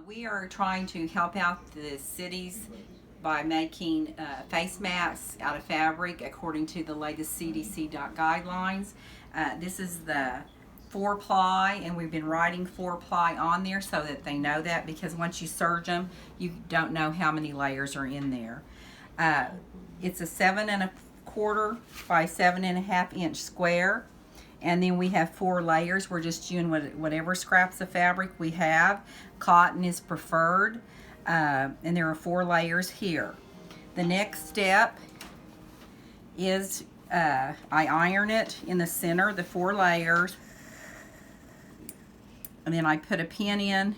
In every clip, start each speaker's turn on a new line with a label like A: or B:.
A: We are trying to help out the cities by making face masks out of fabric according to the latest CDC guidelines. This is the 4-ply, and we've been writing 4-ply on there so that they know that, because once you serge them, you don't know how many layers are in there. It's a 7 1/4 by 7 1/2 inch square. And then we have 4 layers. We're just using whatever scraps of fabric we have. Cotton is preferred. And there are 4 layers here. The next step is I iron it in the center, the 4 layers. And then I put a pin in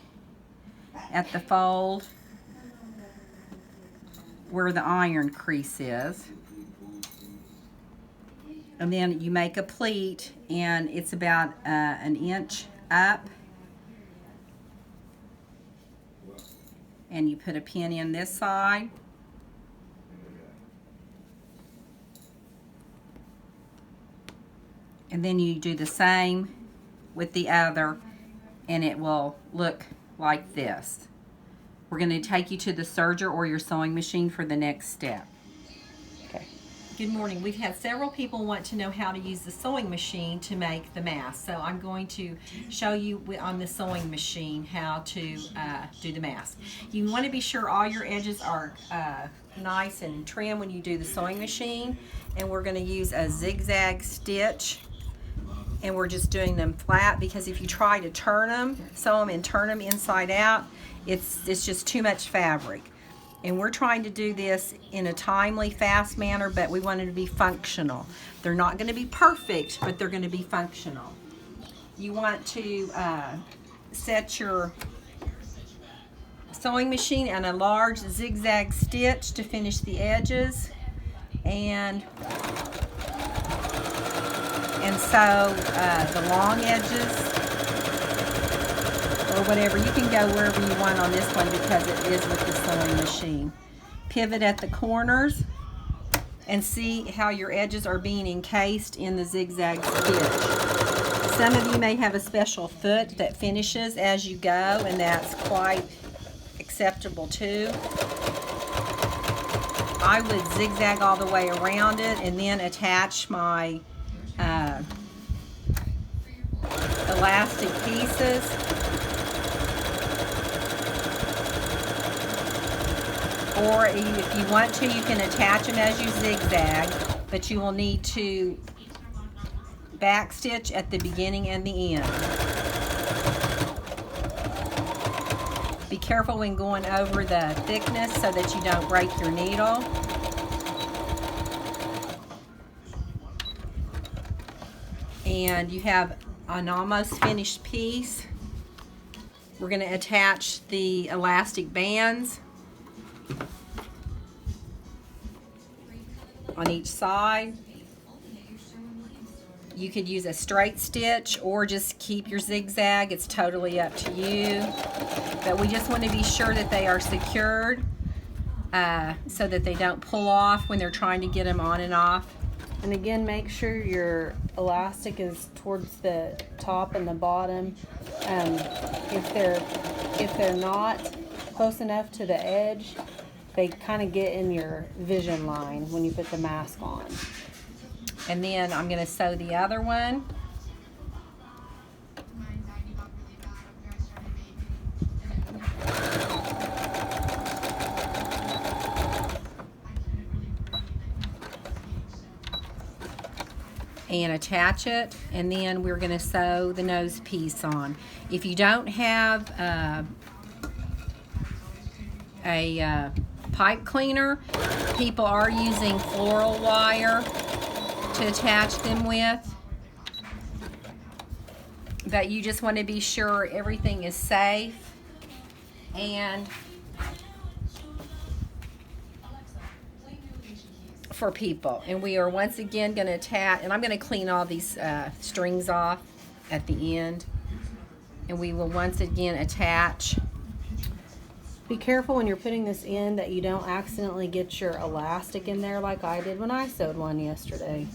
A: at the fold where the iron crease is. And then you make a pleat, and it's about 1 inch up. And you put a pin in this side. And then you do the same with the other, and it will look like this. We're going to take you to the serger or your sewing machine for the next step.
B: Good morning. We've had several people want to know how to use the sewing machine to make the mask. So I'm going to show you on the sewing machine how to do the mask. You want to be sure all your edges are nice and trim when you do the sewing machine. And we're going to use a zigzag stitch. And we're just doing them flat, because if you try to turn them, sew them and turn them inside out, it's just too much fabric. And we're trying to do this in a timely, fast manner, but we want it to be functional. They're not going to be perfect, but they're going to be functional. You want to set your sewing machine on a large zigzag stitch to finish the edges, and sew the long edges, or whatever. You can go wherever you want on this one because it is with the sewing machine. Pivot at the corners and see how your edges are being encased in the zigzag stitch. Some of you may have a special foot that finishes as you go, and that's quite acceptable too. I would zigzag all the way around it and then attach my elastic pieces. Or if you want to, you can attach them as you zigzag, but you will need to back stitch at the beginning and the end. Be careful when going over the thickness so that you don't break your needle. And you have an almost finished piece. We're going to attach the elastic bands on each side. You could use a straight stitch or just keep your zigzag. It's totally up to you. But we just want to be sure that they are secured so that they don't pull off when they're trying to get them on and off.
C: And again, make sure your elastic is towards the top and the bottom. If they're not close enough to the edge, they kind of get in your vision line when you put the mask on.
B: And then I'm going to sew the other one. And attach it, and then we're going to sew the nose piece on. If you don't have a pipe cleaner, people are using floral wire to attach them with, but you just want to be sure everything is safe. And for people, and we are once again going to attach, and I'm going to clean all these strings off at the end, and we will once again attach.
C: Be careful when you're putting this in that you don't accidentally get your elastic in there like I did when I sewed one yesterday.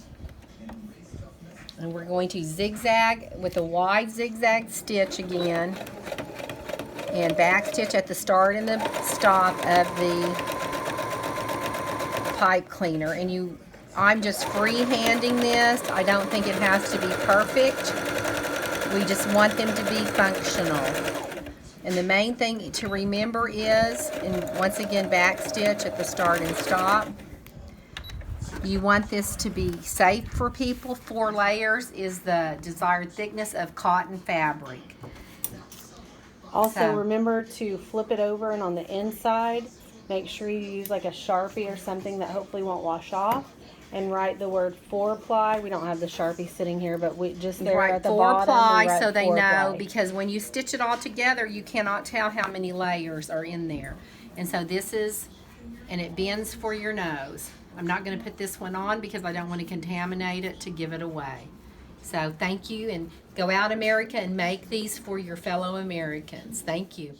B: And we're going to zigzag with a wide zigzag stitch again.
A: and backstitch at the start and the stop of the pipe cleaner. And I'm just freehanding this. I don't think it has to be perfect. We just want them to be functional. And the main thing to remember is, and once again, backstitch at the start and stop. You want this to be safe for people. 4 layers is the desired thickness of cotton fabric.
C: Also,
A: So-
C: remember to flip it over, and on the inside, make sure you use like a Sharpie or something that hopefully won't wash off, and write the word 4-ply. We don't have the Sharpie sitting here, but we just there
A: Right,
C: at the
A: 4
C: bottom.
A: ply,
C: we write
A: so they
C: 4-ply.
A: know, because when you stitch it all together, you cannot tell how many layers are in there. And so this is, and it bends for your nose. I'm not going to put this one on because I don't want to contaminate it to give it away. So thank you, and go out, America, and make these for your fellow Americans. Thank you.